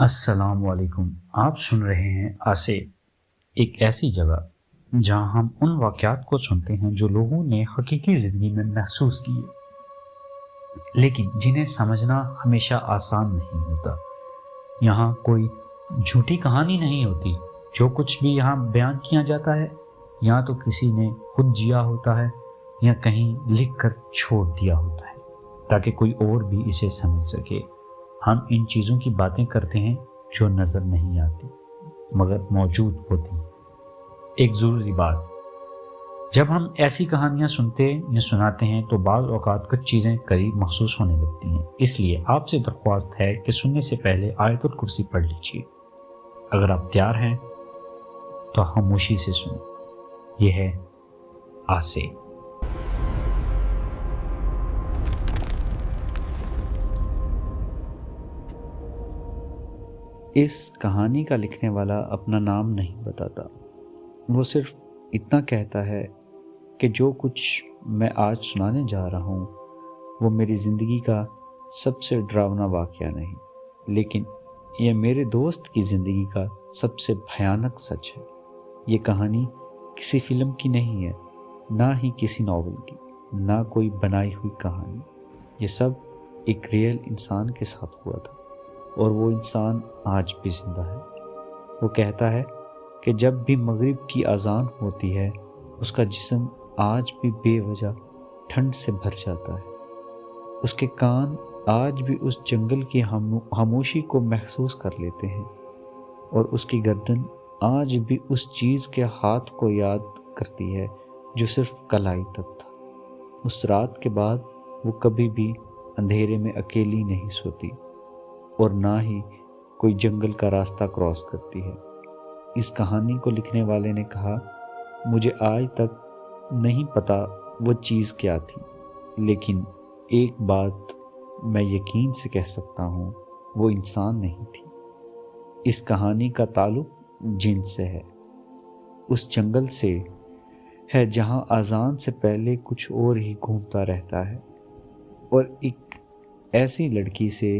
السلام علیکم۔ آپ سن رہے ہیں آسے، ایک ایسی جگہ جہاں ہم ان واقعات کو سنتے ہیں جو لوگوں نے حقیقی زندگی میں محسوس کیے، لیکن جنہیں سمجھنا ہمیشہ آسان نہیں ہوتا۔ یہاں کوئی جھوٹی کہانی نہیں ہوتی۔ جو کچھ بھی یہاں بیان کیا جاتا ہے یا تو کسی نے خود جیا ہوتا ہے یا کہیں لکھ کر چھوڑ دیا ہوتا ہے تاکہ کوئی اور بھی اسے سمجھ سکے۔ ہم ان چیزوں کی باتیں کرتے ہیں جو نظر نہیں آتی مگر موجود ہوتی۔ ایک ضروری بات، جب ہم ایسی کہانیاں سنتے یا سناتے ہیں تو بعض اوقات کچھ چیزیں قریب محسوس ہونے لگتی ہیں۔ اس لیے آپ سے درخواست ہے کہ سننے سے پہلے آیت الکرسی پڑھ لیجیے۔ اگر آپ تیار ہیں تو خاموشی سے سنیں۔ یہ ہے آسے۔ اس کہانی کا لکھنے والا اپنا نام نہیں بتاتا۔ وہ صرف اتنا کہتا ہے کہ جو کچھ میں آج سنانے جا رہا ہوں وہ میری زندگی کا سب سے ڈراؤنا واقعہ نہیں، لیکن یہ میرے دوست کی زندگی کا سب سے بھیانک سچ ہے۔ یہ کہانی کسی فلم کی نہیں ہے، نہ ہی کسی ناول کی، نہ کوئی بنائی ہوئی کہانی۔ یہ سب ایک ریئل انسان کے ساتھ ہوا تھا، اور وہ انسان آج بھی زندہ ہے۔ وہ کہتا ہے کہ جب بھی مغرب کی اذان ہوتی ہے اس کا جسم آج بھی بے وجہ ٹھنڈ سے بھر جاتا ہے۔ اس کے کان آج بھی اس جنگل کی خاموشی کو محسوس کر لیتے ہیں، اور اس کی گردن آج بھی اس چیز کے ہاتھ کو یاد کرتی ہے جو صرف کل آئی تک تھا۔ اس رات کے بعد وہ کبھی بھی اندھیرے میں اکیلی نہیں سوتی، اور نہ ہی کوئی جنگل کا راستہ کراس کرتی ہے۔ اس کہانی کو لکھنے والے نے کہا، مجھے آج تک نہیں پتا وہ چیز کیا تھی، لیکن ایک بات میں یقین سے کہہ سکتا ہوں، وہ انسان نہیں تھی۔ اس کہانی کا تعلق جن سے ہے، اس جنگل سے ہے جہاں اذان سے پہلے کچھ اور ہی گھومتا رہتا ہے، اور ایک ایسی لڑکی سے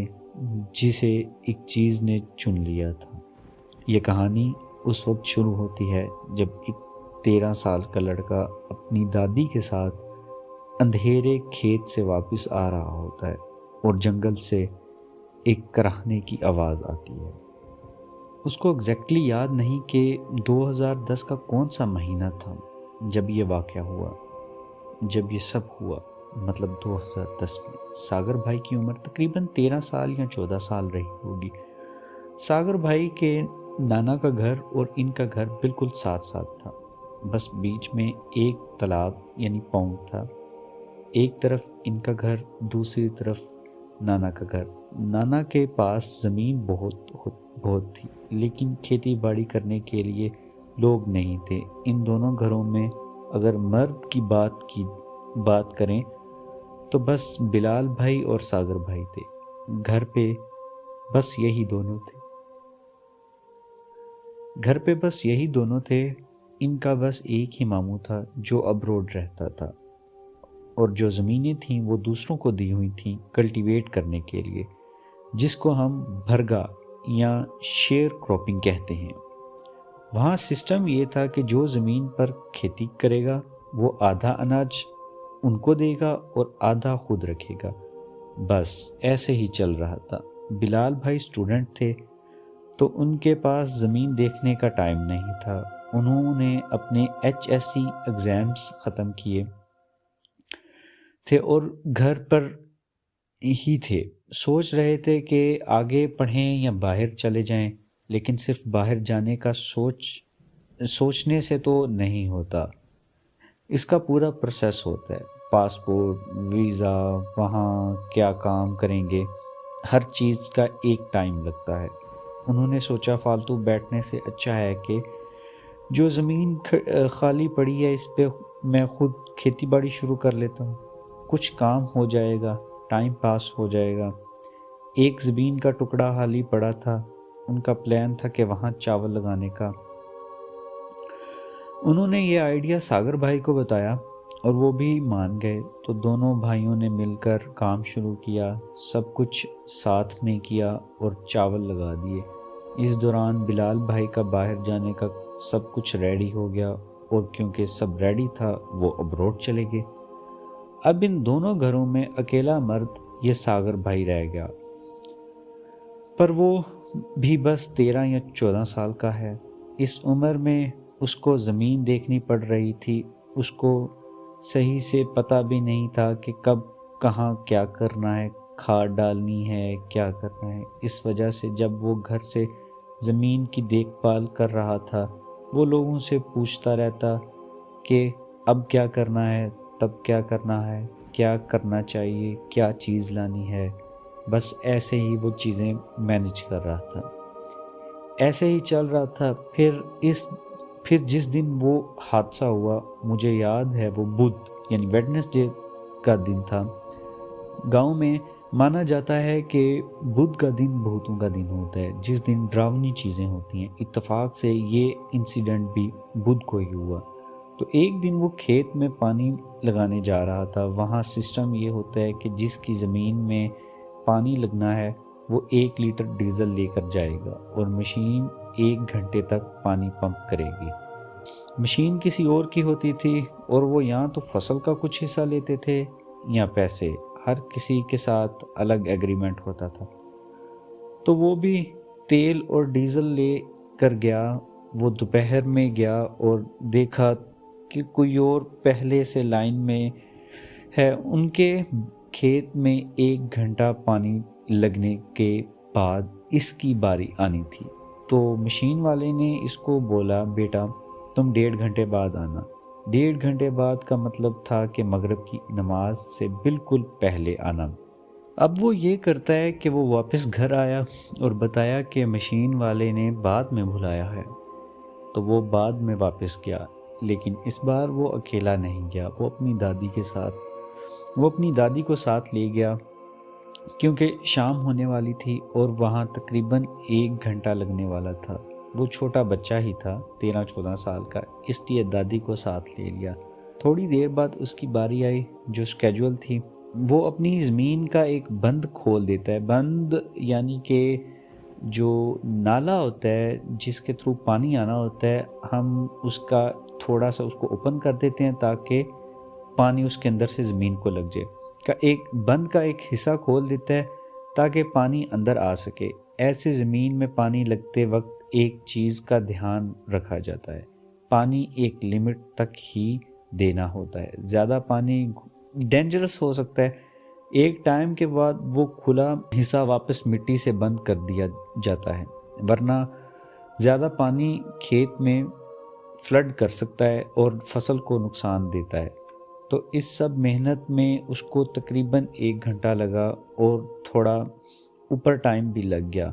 جسے ایک چیز نے چن لیا تھا۔ یہ کہانی اس وقت شروع ہوتی ہے جب ایک 13 سال کا لڑکا اپنی دادی کے ساتھ اندھیرے کھیت سے واپس آ رہا ہوتا ہے، اور جنگل سے ایک کراہنے کی آواز آتی ہے۔ اس کو ایگزیکٹلی یاد نہیں کہ 2010 کا کون سا مہینہ تھا جب یہ واقعہ ہوا، جب یہ سب ہوا، مطلب 2010 میں۔ ساگر بھائی کی عمر تقریباً 13 سال یا 14 سال رہی ہوگی۔ ساگر بھائی کے نانا کا گھر اور ان کا گھر بالکل ساتھ ساتھ تھا، بس بیچ میں ایک تالاب یعنی پونڈ تھا۔ ایک طرف ان کا گھر، دوسری طرف نانا کا گھر۔ نانا کے پاس زمین بہت تھی، لیکن کھیتی باڑی کرنے کے لیے لوگ نہیں تھے۔ ان دونوں گھروں میں اگر مرد کی بات کریں تو بس بلال بھائی اور ساگر بھائی تھے۔ گھر پہ بس یہی دونوں تھے۔ ان کا بس ایک ہی ماموں تھا جو ابروڈ رہتا تھا، اور جو زمینیں تھیں وہ دوسروں کو دی ہوئی تھیں کلٹیویٹ کرنے کے لیے، جس کو ہم بھرگا یا شیئر کراپنگ کہتے ہیں۔ وہاں سسٹم یہ تھا کہ جو زمین پر کھیتی کرے گا وہ آدھا اناج ان کو دے گا اور آدھا خود رکھے گا۔ بس ایسے ہی چل رہا تھا۔ بلال بھائی اسٹوڈنٹ تھے تو ان کے پاس زمین دیکھنے کا ٹائم نہیں تھا۔ انہوں نے اپنے HSC ایگزامز ختم کیے تھے اور گھر پر ہی تھے۔ سوچ رہے تھے کہ آگے پڑھیں یا باہر چلے جائیں، لیکن صرف باہر جانے کا سوچنے سے تو نہیں ہوتا۔ اس کا پورا پروسیس ہوتا ہے، پاسپورٹ، ویزا، وہاں کیا کام کریں گے، ہر چیز کا ایک ٹائم لگتا ہے۔ انہوں نے سوچا فالتو بیٹھنے سے اچھا ہے کہ جو زمین خالی پڑی ہے اس پہ میں خود کھیتی باڑی شروع کر لیتا ہوں، کچھ کام ہو جائے گا، ٹائم پاس ہو جائے گا۔ ایک زمین کا ٹکڑا خالی پڑا تھا، ان کا پلان تھا کہ وہاں چاول لگانے کا۔ انہوں نے یہ آئیڈیا ساگر بھائی کو بتایا، اور وہ بھی مان گئے۔ تو دونوں بھائیوں نے مل کر کام شروع کیا، سب کچھ ساتھ میں کیا اور چاول لگا دیے۔ اس دوران بلال بھائی کا باہر جانے کا سب کچھ ریڈی ہو گیا، اور کیونکہ سب ریڈی تھا وہ ابروڈ چلے گئے۔ اب ان دونوں گھروں میں اکیلا مرد یہ ساگر بھائی رہ گیا، پر وہ بھی بس 13 یا 14 سال کا ہے۔ اس عمر میں اس کو زمین دیکھنی پڑ رہی تھی، اس کو صحیح سے پتہ بھی نہیں تھا کہ کب کہاں کیا کرنا ہے، کھاد ڈالنی ہے، کیا کرنا ہے۔ اس وجہ سے جب وہ گھر سے زمین کی دیکھ بھال کر رہا تھا، وہ لوگوں سے پوچھتا رہتا کہ اب کیا کرنا ہے، تب کیا کرنا ہے، کیا کرنا چاہیے، کیا چیز لانی ہے۔ بس ایسے ہی وہ چیزیں مینج کر رہا تھا، ایسے ہی چل رہا تھا۔ پھر جس دن وہ حادثہ ہوا، مجھے یاد ہے وہ بدھ یعنی ویڈنسڈے کا دن تھا۔ گاؤں میں مانا جاتا ہے کہ بدھ کا دن بھوتوں کا دن ہوتا ہے، جس دن ڈراؤنی چیزیں ہوتی ہیں۔ اتفاق سے یہ انسیڈنٹ بھی بدھ کو ہی ہوا۔ تو ایک دن وہ کھیت میں پانی لگانے جا رہا تھا۔ وہاں سسٹم یہ ہوتا ہے کہ جس کی زمین میں پانی لگنا ہے وہ 1 لیٹر ڈیزل لے کر جائے گا، اور مشین 1 گھنٹے تک پانی پمپ کرے گی۔ مشین کسی اور کی ہوتی تھی، اور وہ یا تو فصل کا کچھ حصہ لیتے تھے یا پیسے، ہر کسی کے ساتھ الگ ایگریمنٹ ہوتا تھا۔ تو وہ بھی تیل اور ڈیزل لے کر گیا۔ وہ دوپہر میں گیا اور دیکھا کہ کوئی اور پہلے سے لائن میں ہے۔ ان کے کھیت میں 1 گھنٹہ پانی لگنے کے بعد اس کی باری آنی تھی۔ تو مشین والے نے اس کو بولا، بیٹا تم 1.5 گھنٹے بعد آنا۔ 1.5 گھنٹے بعد کا مطلب تھا کہ مغرب کی نماز سے بالکل پہلے آنا۔ اب وہ یہ کرتا ہے کہ وہ واپس گھر آیا اور بتایا کہ مشین والے نے بعد میں بلایا ہے۔ تو وہ بعد میں واپس گیا، لیکن اس بار وہ اکیلا نہیں گیا، وہ اپنی دادی کو ساتھ لے گیا، کیونکہ شام ہونے والی تھی اور وہاں تقریباً 1 گھنٹہ لگنے والا تھا۔ وہ چھوٹا بچہ ہی تھا، 13-14 سال کا، اس لیے دادی کو ساتھ لے لیا۔ تھوڑی دیر بعد اس کی باری آئی جو اسکیجول تھی۔ وہ اپنی زمین کا ایک بند کھول دیتا ہے۔ بند یعنی کہ جو نالا ہوتا ہے جس کے تھرو پانی آنا ہوتا ہے، ہم اس کا تھوڑا سا اس کو اوپن کر دیتے ہیں تاکہ پانی اس کے اندر سے زمین کو لگ جائے۔ ایک بند کا ایک حصہ کھول دیتا ہے تاکہ پانی اندر آ سکے۔ ایسے زمین میں پانی لگتے وقت ایک چیز کا دھیان رکھا جاتا ہے، پانی ایک لمٹ تک ہی دینا ہوتا ہے۔ زیادہ پانی ڈینجرس ہو سکتا ہے۔ ایک ٹائم کے بعد وہ کھلا حصہ واپس مٹی سے بند کر دیا جاتا ہے، ورنہ زیادہ پانی کھیت میں فلڈ کر سکتا ہے اور فصل کو نقصان دیتا ہے۔ تو اس سب محنت میں اس کو تقریباً 1 گھنٹہ لگا، اور تھوڑا اوپر ٹائم بھی لگ گیا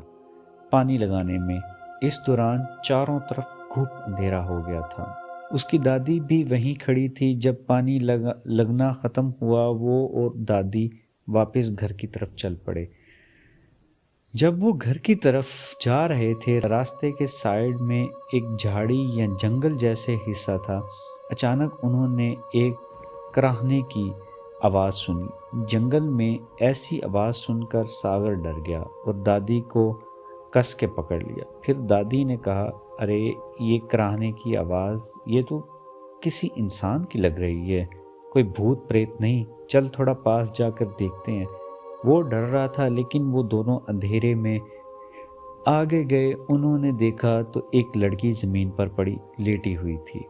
پانی لگانے میں۔ اس دوران چاروں طرف گھپ اندھیرا ہو گیا تھا۔ اس کی دادی بھی وہیں کھڑی تھی۔ جب پانی لگنا ختم ہوا، وہ اور دادی واپس گھر کی طرف چل پڑے۔ جب وہ گھر کی طرف جا رہے تھے، راستے کے سائیڈ میں ایک جھاڑی یا جنگل جیسے حصہ تھا۔ اچانک انہوں نے ایک کراہنے کی آواز سنی۔ جنگل میں ایسی آواز سن کر ساگر ڈر گیا اور دادی کو کس کے پکڑ لیا۔ پھر دادی نے کہا، ارے یہ کراہنے کی آواز، یہ تو کسی انسان کی لگ رہی ہے، کوئی بھوت پریت نہیں، چل تھوڑا پاس جا کر دیکھتے ہیں۔ وہ ڈر رہا تھا، لیکن وہ دونوں اندھیرے میں آگے گئے۔ انہوں نے دیکھا تو ایک لڑکی زمین پر پڑی لیٹی ہوئی تھی،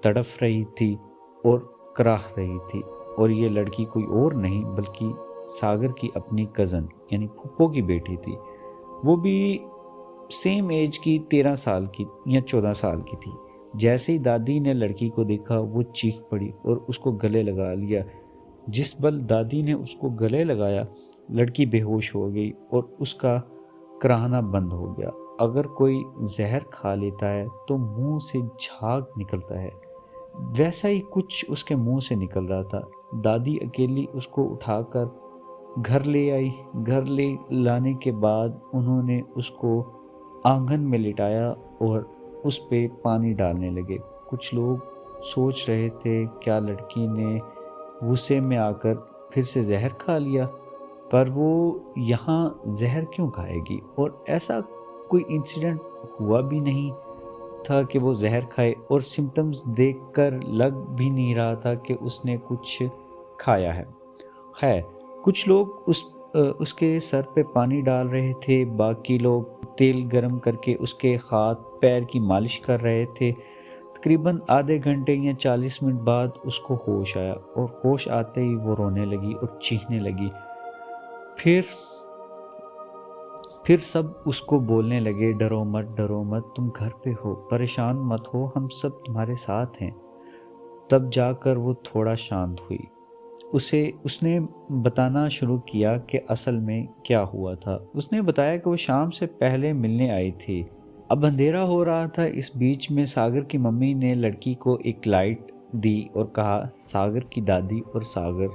تڑپ رہی تھی اور کراہ رہی تھی، اور یہ لڑکی کوئی اور نہیں بلکہ ساگر کی اپنی کزن یعنی پھپھو کی بیٹی تھی۔ وہ بھی سیم ایج کی، 13 سال کی یا 14 سال کی تھی۔ جیسے ہی دادی نے لڑکی کو دیکھا، وہ چیخ پڑی اور اس کو گلے لگا لیا۔ جس بل دادی نے اس کو گلے لگایا، لڑکی بے ہوش ہو گئی اور اس کا کراہنا بند ہو گیا۔ اگر کوئی زہر کھا لیتا ہے تو منہ سے جھاگ نکلتا ہے، ویسا ہی کچھ اس کے منہ سے نکل رہا تھا۔ دادی اکیلی اس کو اٹھا کر گھر لے آئی۔ گھر لے لانے کے بعد انہوں نے اس کو آنگن میں لٹایا اور اس پہ پانی ڈالنے لگے۔ کچھ لوگ سوچ رہے تھے کیا لڑکی نے غصے میں آ کر پھر سے زہر کھا لیا، پر وہ یہاں زہر کیوں کھائے گی؟ اور ایسا کوئی انسیڈنٹ ہوا بھی نہیں تھا کہ وہ زہر کھائے، اور سمٹمز دیکھ کر لگ بھی نہیں رہا تھا کہ اس نے کچھ کھایا ہے۔ خیر، کچھ لوگ اس کے سر پہ پانی ڈال رہے تھے، باقی لوگ تیل گرم کر کے اس کے ہاتھ پیر کی مالش کر رہے تھے۔ تقریباً آدھے گھنٹے یا 40 منٹ بعد اس کو ہوش آیا، اور ہوش آتے ہی وہ رونے لگی اور چیخنے لگی۔ پھر سب اس کو بولنے لگے، ڈرو مت، تم گھر پہ ہو، پریشان مت ہو، ہم سب تمہارے ساتھ ہیں۔ تب جا کر وہ تھوڑا شانت ہوئی۔ اس نے بتانا شروع کیا کہ اصل میں کیا ہوا تھا۔ اس نے بتایا کہ وہ شام سے پہلے ملنے آئی تھی، اب اندھیرا ہو رہا تھا۔ اس بیچ میں ساگر کی ممی نے لڑکی کو ایک لائٹ دی اور کہا ساگر کی دادی اور ساگر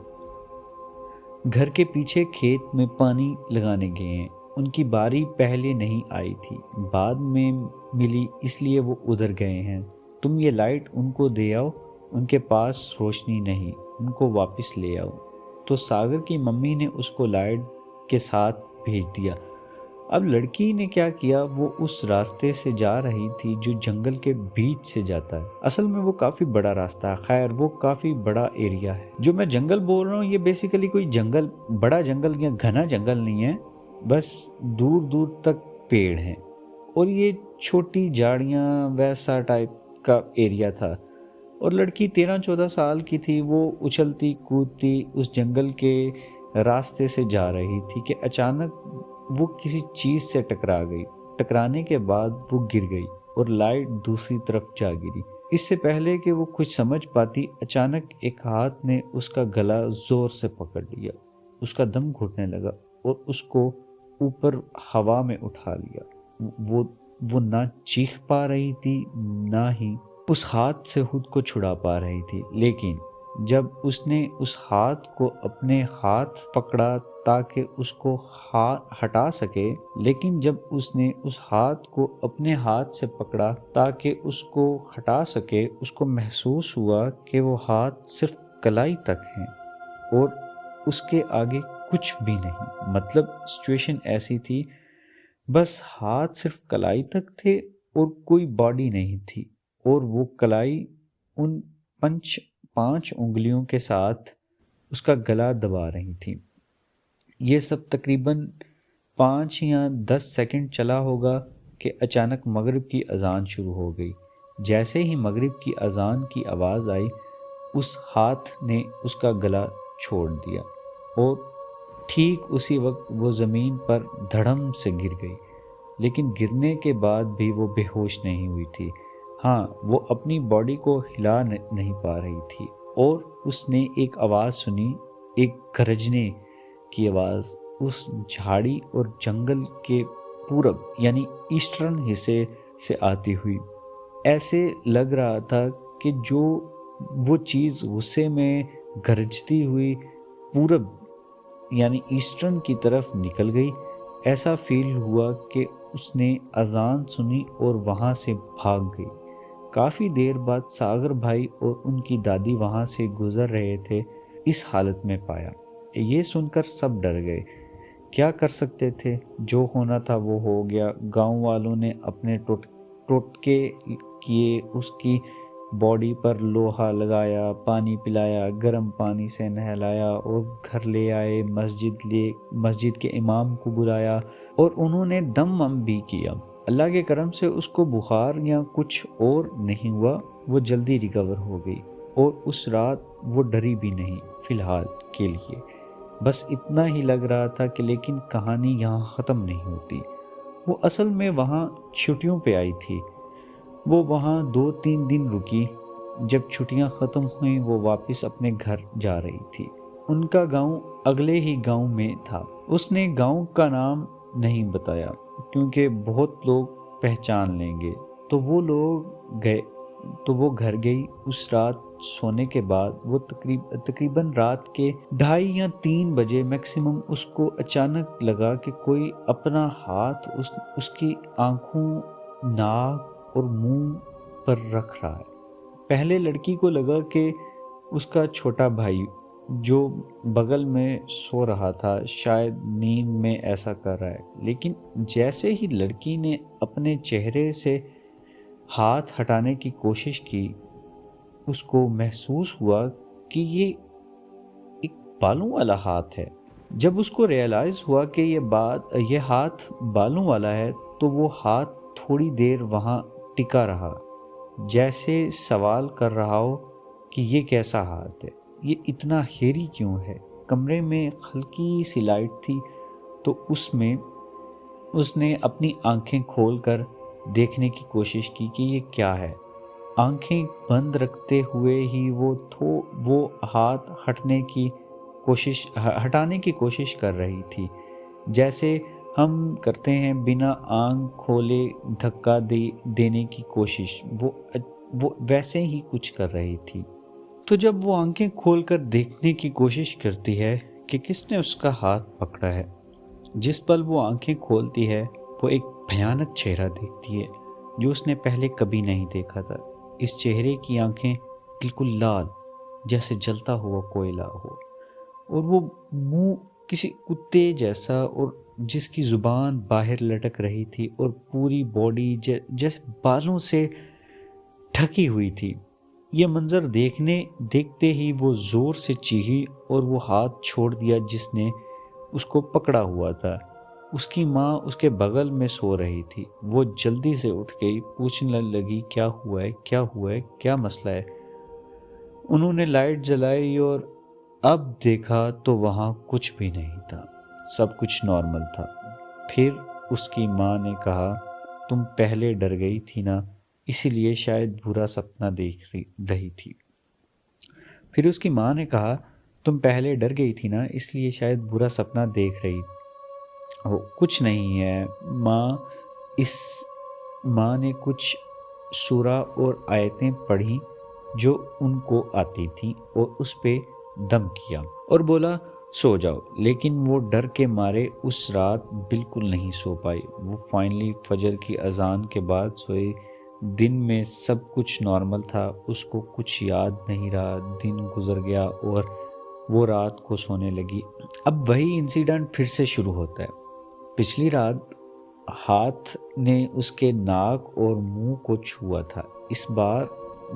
گھر کے پیچھے کھیت میں پانی لگانے گئے ہیں، ان کی باری پہلے نہیں آئی تھی، بعد میں ملی اس لیے وہ ادھر گئے ہیں، تم یہ لائٹ ان کو دے آؤ، ان کے پاس روشنی نہیں، ان کو واپس لے آؤ۔ تو ساگر کی ممی نے اس کو لائٹ کے ساتھ بھیج دیا۔ اب لڑکی نے کیا کیا، وہ اس راستے سے جا رہی تھی جو جنگل کے بیچ سے جاتا ہے۔ اصل میں وہ کافی بڑا راستہ ہے، خیر وہ کافی بڑا ایریا ہے۔ جو میں جنگل بول رہا ہوں یہ بیسیکلی کوئی جنگل، بڑا جنگل یا گھنا جنگل نہیں ہے، بس دور دور تک پیڑ ہیں، اور یہ چھوٹی جھاڑیاں ویسا ٹائپ کا ایریا تھا۔ اور لڑکی 13-14 سال کی تھی، وہ اچھلتی کودتی اس جنگل کے راستے سے جا رہی تھی کہ اچانک وہ کسی چیز سے ٹکرا گئی۔ ٹکرانے کے بعد وہ گر گئی اور لائٹ دوسری طرف جا گری۔ اس سے پہلے کہ وہ کچھ سمجھ پاتی، اچانک ایک ہاتھ نے اس کا گلا زور سے پکڑ لیا، اس کا دم گھٹنے لگا اور اس کو اوپر ہوا میں اٹھا لیا۔ وہ نہ چیخ پا رہی تھی، نہ ہی اس ہاتھ سے خود کو چھڑا پا رہی تھی، لیکن جب اس نے اس ہاتھ کو اپنے ہاتھ پکڑا تاکہ اس کو ہٹا سکے، لیکن جب اس نے اس ہاتھ کو اپنے ہاتھ سے پکڑا تاکہ اس کو ہٹا سکے، اس کو محسوس ہوا کہ وہ ہاتھ صرف کلائی تک ہیں اور اس کے آگے کچھ بھی نہیں۔ مطلب سچویشن ایسی تھی، بس ہاتھ صرف کلائی تک تھے اور کوئی باڈی نہیں تھی، اور وہ کلائی ان 5 انگلیوں کے ساتھ اس کا گلا دبا رہی تھی۔ یہ سب تقریباً 5 یا 10 سیکنڈ چلا ہوگا کہ اچانک مغرب کی اذان شروع ہو گئی۔ جیسے ہی مغرب کی اذان کی آواز آئی، اس ہاتھ نے اس کا گلا چھوڑ دیا، اور ٹھیک اسی وقت وہ زمین پر دھڑم سے گر گئی، لیکن گرنے کے بعد بھی وہ بے ہوش نہیں ہوئی تھی۔ ہاں، وہ اپنی باڈی کو ہلا نہیں پا رہی تھی، اور اس نے ایک آواز سنی، ایک گرجنے کی آواز، اس جھاڑی اور جنگل کے پورب یعنی ایسٹرن حصے سے آتی ہوئی۔ ایسے لگ رہا تھا کہ جو وہ چیز غصے میں گرجتی ہوئی پورب یعنی ایسٹرن کی طرف نکل گئی۔ ایسا فیل ہوا کہ اس نے اذان سنی اور وہاں سے بھاگ گئی۔ کافی دیر بعد ساگر بھائی اور ان کی دادی وہاں سے گزر رہے تھے، اس حالت میں پایا۔ یہ سن کر سب ڈر گئے، کیا کر سکتے تھے، جو ہونا تھا وہ ہو گیا۔ گاؤں والوں نے اپنے ٹوٹکے کیے، اس کی باڈی پر لوہا لگایا، پانی پلایا، گرم پانی سے نہلایا اور گھر لے آئے، مسجد کے امام کو بلایا اور انہوں نے دم بھی کیا۔ اللہ کے کرم سے اس کو بخار یا کچھ اور نہیں ہوا، وہ جلدی ریکور ہو گئی، اور اس رات وہ ڈری بھی نہیں فی الحال کے لیے۔ بس اتنا ہی لگ رہا تھا کہ لیکن کہانی یہاں ختم نہیں ہوتی۔ وہ اصل میں وہاں چھٹیوں پہ آئی تھی، وہ وہاں 2-3 دن رکی۔ جب چھٹیاں ختم ہوئیں وہ واپس اپنے گھر جا رہی تھی۔ ان کا گاؤں اگلے ہی گاؤں میں تھا۔ اس نے گاؤں کا نام نہیں بتایا کیونکہ بہت لوگ پہچان لیں گے، تو وہ گھر گئی۔ اس رات سونے کے بعد وہ تقریباً رات کے 2:30 یا 3 بجے میکسیمم اس کو اچانک لگا کہ کوئی اپنا ہاتھ اس کی آنکھوں، ناک اور منہ پر رکھ رہا ہے۔ پہلے لڑکی کو لگا کہ اس کا چھوٹا بھائی جو بغل میں سو رہا تھا شاید نیند میں ایسا کر رہا ہے، لیکن جیسے ہی لڑکی نے اپنے چہرے سے ہاتھ ہٹانے کی کوشش کی، اس کو محسوس ہوا کہ یہ ایک بالوں والا ہاتھ ہے۔ جب اس کو ریئلائز ہوا کہ یہ ہاتھ بالوں والا ہے تو وہ ہاتھ تھوڑی دیر وہاں ٹکا رہا، جیسے سوال کر رہا ہو کہ یہ کیسا ہاتھ ہے، یہ اتنا ہیری کیوں ہے۔ کمرے میں ہلکی سی لائٹ تھی تو اس نے اپنی آنکھیں کھول کر دیکھنے کی کوشش کی کہ یہ کیا ہے۔ آنکھیں بند رکھتے ہوئے ہی وہ ہاتھ ہٹانے کی کوشش کر رہی تھی، جیسے ہم کرتے ہیں بنا آنکھ کھولے دھکا دینے کی کوشش، وہ ویسے ہی کچھ کر رہی تھی۔ تو جب وہ آنکھیں کھول کر دیکھنے کی کوشش کرتی ہے کہ کس نے اس کا ہاتھ پکڑا ہے، جس پل وہ آنکھیں کھولتی ہے وہ ایک بھیانک چہرہ دیکھتی ہے جو اس نے پہلے کبھی نہیں دیکھا تھا۔ اس چہرے کی آنکھیں بالکل لال، جیسے جلتا ہوا کوئلہ ہو، اور وہ منہ کسی کتے جیسا، اور جس کی زبان باہر لٹک رہی تھی اور پوری باڈی جیسے بالوں سے ڈھکی ہوئی تھی۔ یہ منظر دیکھتے ہی وہ زور سے چیخی اور وہ ہاتھ چھوڑ دیا جس نے اس کو پکڑا ہوا تھا۔ اس کی ماں اس کے بغل میں سو رہی تھی۔ وہ جلدی سے اٹھ گئی، پوچھنے لگی کیا ہوا ہے، کیا مسئلہ ہے۔ انہوں نے لائٹ جلائی اور اب دیکھا تو وہاں کچھ بھی نہیں تھا، سب کچھ نارمل تھا۔ پھر اس کی ماں نے کہا تم پہلے ڈر گئی تھی نا، اسی لیے شاید برا سپنا دیکھ رہی تھی۔ پھر اس کی ماں نے کہا تم پہلے ڈر گئی تھی نا، اس لیے شاید برا سپنا دیکھ رہی ہو۔ کچھ نہیں ہے ماں۔ ماں نے کچھ سورہ اور آیتیں پڑھی جو ان کو آتی تھیں اور اس پہ دم کیا اور بولا سو جاؤ، لیکن وہ ڈر کے مارے اس رات بالکل نہیں سو پائی۔ وہ فائنلی فجر کی اذان کے بعد سوئی۔ دن میں سب کچھ نارمل تھا، اس کو کچھ یاد نہیں رہا۔ دن گزر گیا اور وہ رات کو سونے لگی۔ اب وہی انسیڈنٹ پھر سے شروع ہوتا ہے۔ پچھلی رات ہاتھ نے اس کے ناک اور منہ کو چھوا تھا۔ اس بار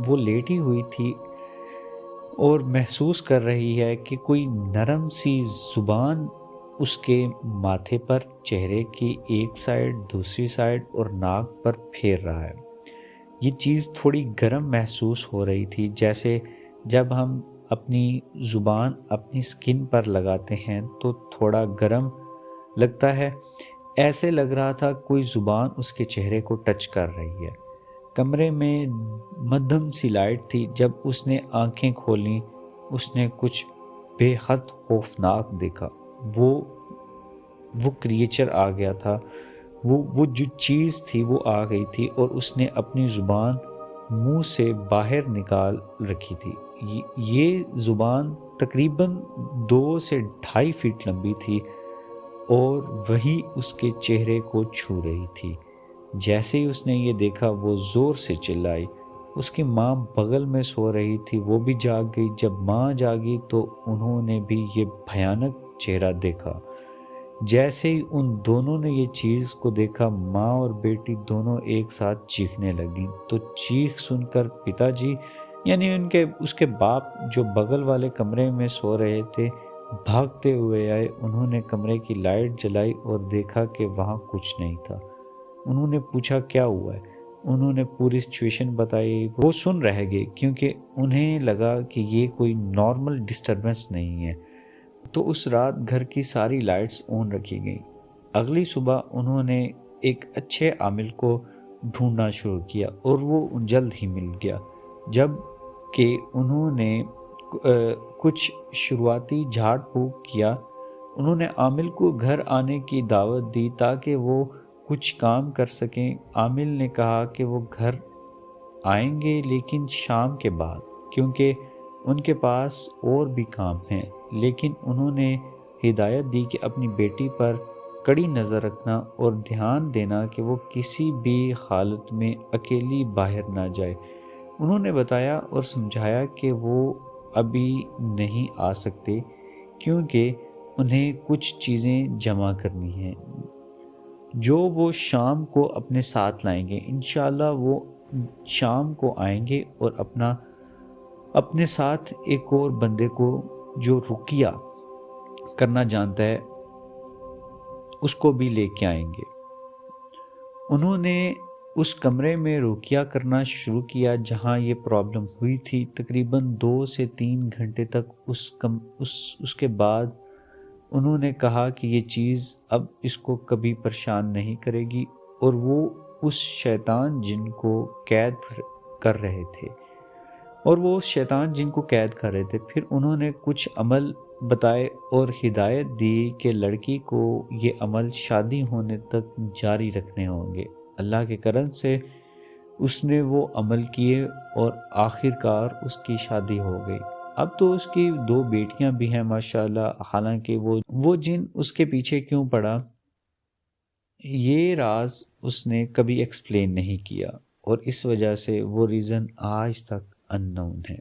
وہ لیٹی ہوئی تھی اور محسوس کر رہی ہے کہ کوئی نرم سی زبان اس کے ماتھے پر، چہرے کی ایک سائڈ، دوسری سائڈ اور ناک پر پھیر رہا ہے۔ یہ چیز تھوڑی گرم محسوس ہو رہی تھی، جیسے جب ہم اپنی زبان اپنی سکن پر لگاتے ہیں تو تھوڑا گرم لگتا ہے، ایسے لگ رہا تھا کوئی زبان اس کے چہرے کو ٹچ کر رہی ہے۔ کمرے میں مدھم سی لائٹ تھی۔ جب اس نے آنکھیں کھولیں اس نے کچھ بے حد خوفناک دیکھا۔ وہ کریچر آ گیا تھا، وہ جو چیز تھی وہ آ گئی تھی اور اس نے اپنی زبان منہ سے باہر نکال رکھی تھی۔ یہ زبان تقریباً 2 سے 2.5 فٹ لمبی تھی اور وہی اس کے چہرے کو چھو رہی تھی۔ جیسے ہی اس نے یہ دیکھا وہ زور سے چلائی۔ اس کی ماں بغل میں سو رہی تھی، وہ بھی جاگ گئی۔ جب ماں جاگی تو انہوں نے بھی یہ بھیانک چہرہ دیکھا۔ جیسے ہی ان دونوں نے یہ چیز کو دیکھا، ماں اور بیٹی دونوں ایک ساتھ چیخنے لگیں۔ تو چیخ سن کر پتا جی یعنی اس کے باپ جو بغل والے کمرے میں سو رہے تھے بھاگتے ہوئے آئے۔ انہوں نے کمرے کی لائٹ جلائی اور دیکھا کہ وہاں کچھ نہیں تھا۔ انہوں نے پوچھا کیا ہوا ہے، انہوں نے پوری سچویشن بتائی۔ وہ سن رہ گئے کیونکہ انہیں لگا کہ یہ کوئی نارمل ڈسٹربنس نہیں ہے۔ تو اس رات گھر کی ساری لائٹس آن رکھی گئیں۔ اگلی صبح انہوں نے ایک اچھے عامل کو ڈھونڈنا شروع کیا اور وہ جلد ہی مل گیا۔ جب کہ انہوں نے کچھ شروعاتی جھاڑ پھونک کیا، انہوں نے عامل کو گھر آنے کی دعوت دی تاکہ وہ کچھ کام کر سکیں۔ عامل نے کہا کہ وہ گھر آئیں گے لیکن شام کے بعد، کیونکہ ان کے پاس اور بھی کام ہیں، لیکن انہوں نے ہدایت دی کہ اپنی بیٹی پر کڑی نظر رکھنا اور دھیان دینا کہ وہ کسی بھی حالت میں اکیلی باہر نہ جائے۔ انہوں نے بتایا اور سمجھایا کہ وہ ابھی نہیں آ سکتے کیونکہ انہیں کچھ چیزیں جمع کرنی ہیں جو وہ شام کو اپنے ساتھ لائیں گے۔ انشاءاللہ وہ شام کو آئیں گے اور اپنے ساتھ ایک اور بندے کو جو رقیہ کرنا جانتا ہے اس کو بھی لے کے آئیں گے۔ انہوں نے اس کمرے میں رقیہ کرنا شروع کیا جہاں یہ پرابلم ہوئی تھی۔ تقریباً 2 سے 3 گھنٹے تک اس کے بعد انہوں نے کہا کہ یہ چیز اب اس کو کبھی پریشان نہیں کرے گی، اور وہ اس شیطان جن کو قید کر رہے تھے پھر انہوں نے کچھ عمل بتائے اور ہدایت دی کہ لڑکی کو یہ عمل شادی ہونے تک جاری رکھنے ہوں گے۔ اللہ کے کرم سے اس نے وہ عمل کیے اور آخر کار اس کی شادی ہو گئی۔ اب تو اس کی 2 بیٹیاں بھی ہیں ماشاءاللہ، حالانکہ وہ جن اس کے پیچھے کیوں پڑا یہ راز اس نے کبھی ایکسپلین نہیں کیا، اور اس وجہ سے وہ ریزن آج تک ان نون ہے۔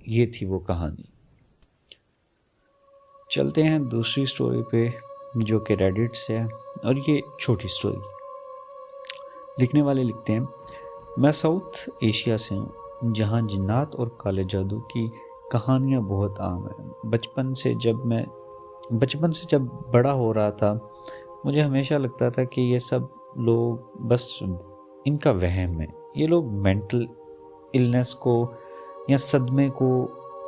یہ تھی وہ کہانی۔ چلتے ہیں دوسری سٹوری پہ جو کہ ریڈٹ سے ہے، اور یہ چھوٹی سٹوری۔ لکھنے والے لکھتے ہیں، میں ساؤتھ ایشیا سے ہوں جہاں جنات اور کالے جادو کی کہانیاں بہت عام ہیں۔ بچپن سے جب بڑا ہو رہا تھا مجھے ہمیشہ لگتا تھا کہ یہ سب لوگ بس ان کا وہم ہے، یہ لوگ مینٹل النس کو یا صدمے کو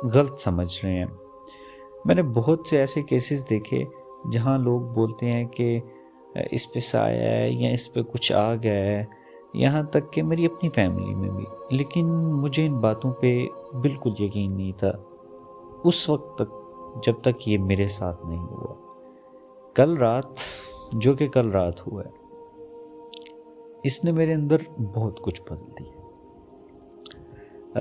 غلط سمجھ رہے ہیں۔ میں نے بہت سے ایسے کیسز دیکھے جہاں لوگ بولتے ہیں کہ اس پہ سایہ ہے یا اس پہ کچھ آ گیا ہے، یہاں تک کہ میری اپنی فیملی میں بھی، لیکن مجھے ان باتوں پہ بالکل یقین نہیں تھا اس وقت تک جب تک یہ میرے ساتھ نہیں ہوا۔ کل رات ہوا ہے، اس نے میرے اندر بہت کچھ بدل دیا۔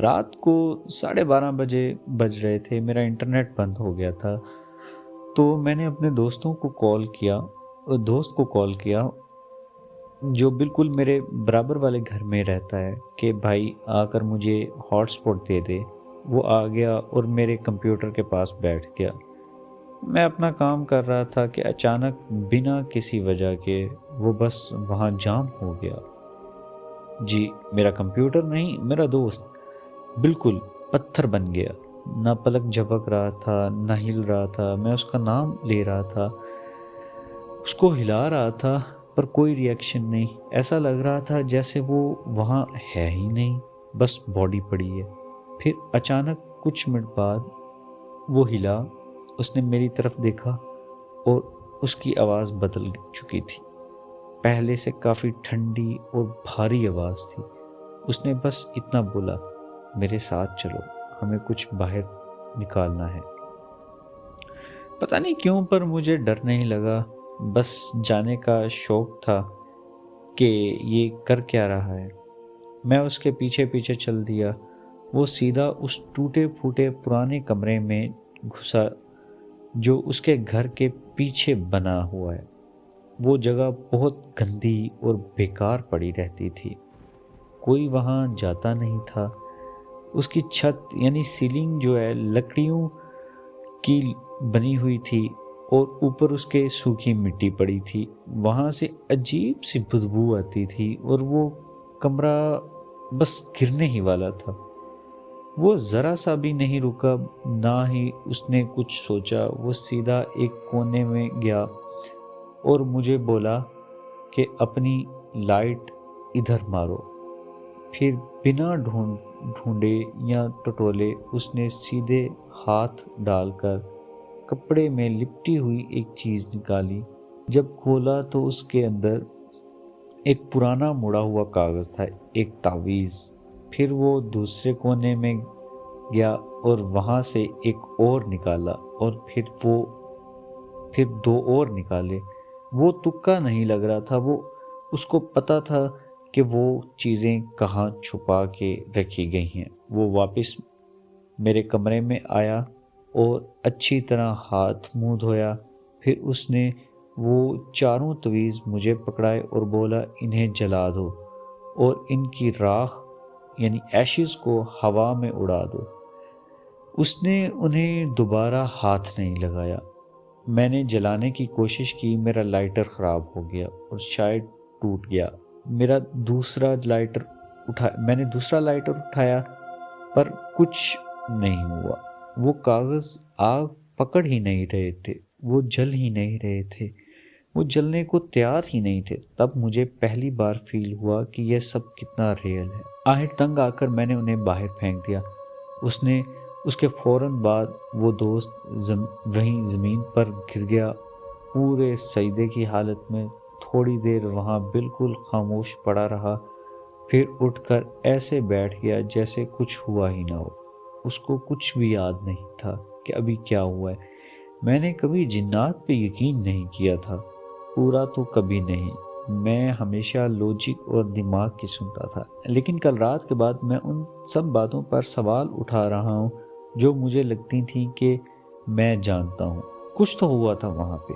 رات کو 12:30 بجے بج رہے تھے، میرا انٹرنیٹ بند ہو گیا تھا، تو میں نے اپنے دوست کو کال کیا جو بالکل میرے برابر والے گھر میں رہتا ہے کہ بھائی آ کر مجھے ہاٹ اسپاٹ دے دے۔ وہ آ گیا اور میرے کمپیوٹر کے پاس بیٹھ گیا۔ میں اپنا کام کر رہا تھا کہ اچانک بنا کسی وجہ کے وہ بس وہاں جام ہو گیا۔ جی میرا کمپیوٹر نہیں، میرا دوست بالکل پتھر بن گیا، نہ پلک جھپک رہا تھا نہ ہل رہا تھا۔ میں اس کا نام لے رہا تھا، اس کو ہلا رہا تھا پر کوئی ری ایکشن نہیں۔ ایسا لگ رہا تھا جیسے وہ وہاں ہے ہی نہیں، بس باڈی پڑی ہے۔ پھر اچانک کچھ منٹ بعد وہ ہلا، اس نے میری طرف دیکھا اور اس کی آواز بدل چکی تھی، پہلے سے کافی ٹھنڈی اور بھاری آواز تھی۔ اس نے بس اتنا بولا، میرے ساتھ چلو، ہمیں کچھ باہر نکالنا ہے۔ پتہ نہیں کیوں پر مجھے ڈر نہیں لگا، بس جانے کا شوق تھا کہ یہ کر کیا رہا ہے۔ میں اس کے پیچھے چل دیا۔ وہ سیدھا اس ٹوٹے پھوٹے پرانے کمرے میں گھسا جو اس کے گھر کے پیچھے بنا ہوا ہے۔ وہ جگہ بہت گندی اور بیکار پڑی رہتی تھی، کوئی وہاں جاتا نہیں تھا۔ اس کی چھت یعنی سیلنگ جو ہے لکڑیوں کی بنی ہوئی تھی اور اوپر اس کے سوکھی مٹی پڑی تھی۔ وہاں سے عجیب سی بدبو آتی تھی اور وہ کمرہ بس گرنے ہی والا تھا۔ وہ ذرا سا بھی نہیں رکا، نہ ہی اس نے کچھ سوچا۔ وہ سیدھا ایک کونے میں گیا اور مجھے بولا کہ اپنی لائٹ ادھر مارو۔ پھر بنا ڈھونڈے یا ٹٹولے اس نے سیدھے ہاتھ ڈال کر کپڑے میں لپٹی ہوئی ایک چیز نکالی۔ جب کھولا تو اس کے اندر ایک پرانا مڑا ہوا کاغذ تھا، ایک تعویذ۔ پھر وہ دوسرے کونے میں گیا اور وہاں سے ایک اور نکالا، اور پھر 2 اور نکالے۔ وہ تکا نہیں لگ رہا تھا، اس کو پتا تھا کہ وہ چیزیں کہاں چھپا کے رکھی گئی ہیں۔ وہ واپس میرے کمرے میں آیا اور اچھی طرح ہاتھ منہ دھویا۔ پھر اس نے وہ 4 تعویذ مجھے پکڑائے اور بولا، انہیں جلا دو اور ان کی راکھ یعنی ایشز کو ہوا میں اڑا دو۔ اس نے انہیں دوبارہ ہاتھ نہیں لگایا۔ میں نے جلانے کی کوشش کی، میرا لائٹر خراب ہو گیا اور شاید ٹوٹ گیا۔ میں نے دوسرا لائٹر اٹھایا پر کچھ نہیں ہوا۔ وہ کاغذ آگ پکڑ ہی نہیں رہے تھے، وہ جل ہی نہیں رہے تھے، وہ جلنے کو تیار ہی نہیں تھے۔ تب مجھے پہلی بار فیل ہوا کہ یہ سب کتنا ریئل ہے۔ آہٹ تنگ آ کر میں نے انہیں باہر پھینک دیا۔ اس کے فوراً بعد وہ دوست وہیں زمین پر گر گیا، پورے سجدے کی حالت میں۔ تھوڑی دیر وہاں بالکل خاموش پڑا رہا، پھر اٹھ کر ایسے بیٹھ گیا جیسے کچھ ہوا ہی نہ ہو۔ اس کو کچھ بھی یاد نہیں تھا کہ ابھی کیا ہوا ہے۔ میں نے کبھی جنات پہ یقین نہیں کیا تھا، پورا تو کبھی نہیں۔ میں ہمیشہ لوجک اور دماغ کی سنتا تھا، لیکن کل رات کے بعد میں ان سب باتوں پر سوال اٹھا رہا ہوں جو مجھے لگتی تھیں کہ میں جانتا ہوں۔ کچھ تو ہوا تھا وہاں پہ،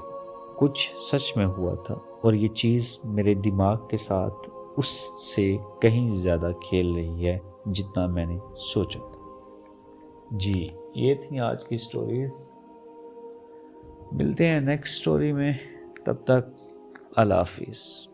کچھ سچ میں ہوا تھا، اور یہ چیز میرے دماغ کے ساتھ اس سے کہیں زیادہ کھیل رہی ہے جتنا میں نے سوچا تھا۔ جی، یہ تھی آج کی سٹوریز۔ ملتے ہیں نیکسٹ سٹوری میں، تب تک اللہ حافظ۔